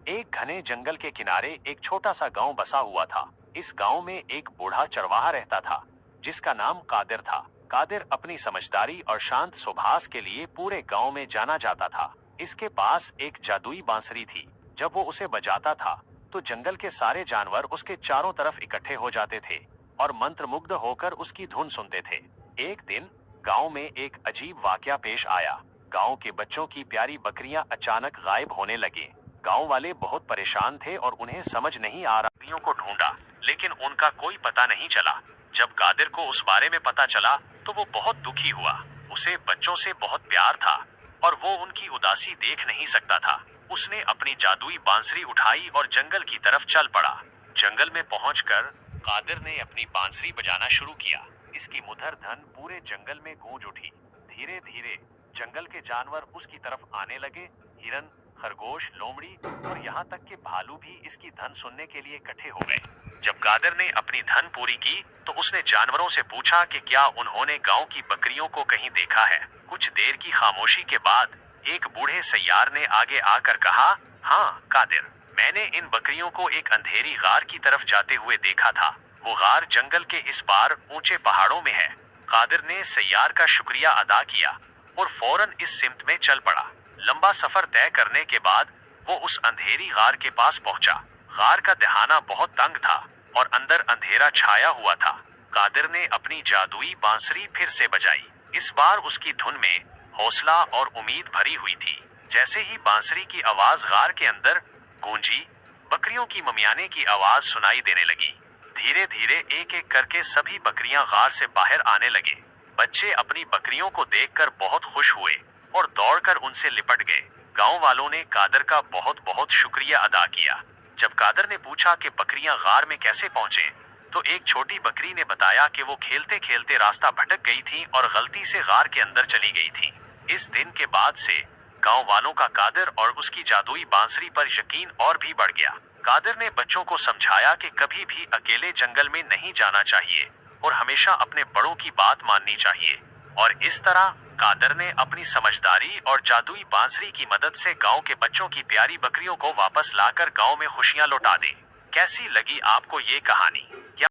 एक घने जंगल के किनारे एक छोटा सा गांव बसा हुआ था। इस गांव में एक बूढ़ा चरवाहा रहता था, जिसका नाम कादिर था। कादिर अपनी समझदारी और शांत स्वभाव के लिए पूरे गांव में जाना जाता था। इसके पास एक जादुई बांसुरी थी। जब वो उसे बजाता था, तो जंगल के सारे जानवर उसके चारों तरफ इकट्ठे हो जाते थे और मंत्रमुग्ध होकर उसकी धुन सुनते थे। एक दिन गांव में एक अजीब वाकया पेश आया। गांव के बच्चों की प्यारी बकरियां अचानक गायब होने लगी। गांव वाले बहुत परेशान थे और उन्हें समझ नहीं आ रहा। बकरियों को ढूंढा, लेकिन उनका कोई पता नहीं चला। जब कादिर को उस बारे में पता चला, तो वो बहुत दुखी हुआ। उसे बच्चों से बहुत प्यार था और वो उनकी उदासी देख नहीं सकता था। उसने अपनी जादुई बांसुरी उठाई और जंगल की तरफ चल पड़ा। जंगल में पहुंचकर कादिर ने अपनी बांसुरी बजाना शुरू किया। इसकी मधुर धुन पूरे जंगल में गूंज उठी। धीरे धीरे जंगल के जानवर उसकी तरफ आने लगे। हिरन, खरगोश, लोमड़ी और यहाँ तक कि भालू भी इसकी धुन सुनने के लिए इकट्ठे हो गए। जब कादिर ने अपनी धुन पूरी की, तो उसने जानवरों से पूछा कि क्या उन्होंने गांव की बकरियों को कहीं देखा है। कुछ देर की खामोशी के बाद एक बूढ़े सैयार ने आगे आकर कहा, हाँ कादिर, मैंने इन बकरियों को एक अंधेरी गार की तरफ जाते हुए देखा था। वो गार जंगल के इस पार ऊंचे पहाड़ों में है। कादिर ने सैयार का शुक्रिया अदा किया और फौरन इस सिमत में चल पड़ा। लंबा सफर तय करने के बाद वो उस अंधेरी गार के पास पहुंचा। गार का दहाना बहुत तंग था और अंदर अंधेरा छाया हुआ था। कादिर ने अपनी जादुई बांसुरी फिर से बजाई। इस बार उसकी धुन में हौसला और उम्मीद भरी हुई थी। जैसे ही बांसुरी की आवाज गार के अंदर गूंजी, बकरियों की ममियाने की आवाज सुनाई देने लगी। धीरे धीरे एक एक करके सभी बकरियां गार से बाहर आने लगे। बच्चे अपनी बकरियों को देखकर बहुत खुश हुए और दौड़कर उनसे लिपट गए। गांव वालों ने कादिर का बहुत बहुत शुक्रिया अदा किया। जब कादिर ने पूछा कि बकरियां गार में कैसे पहुंचे, तो एक छोटी बकरी ने बताया कि वो खेलते खेलते रास्ता भटक गई थी और गलती से गार के अंदर चली गई थी। इस दिन के बाद से गांव वालों का कादिर और उसकी जादुई बांसुरी पर यकीन और भी बढ़ गया। कादिर ने बच्चों को समझाया कि कभी भी अकेले जंगल में नहीं जाना चाहिए और हमेशा अपने बड़ों की बात माननी चाहिए। और इस तरह कादिर ने अपनी समझदारी और जादुई बांसुरी की मदद से गांव के बच्चों की प्यारी बकरियों को वापस लाकर गांव में खुशियां लौटा दी। कैसी लगी आपको ये कहानी?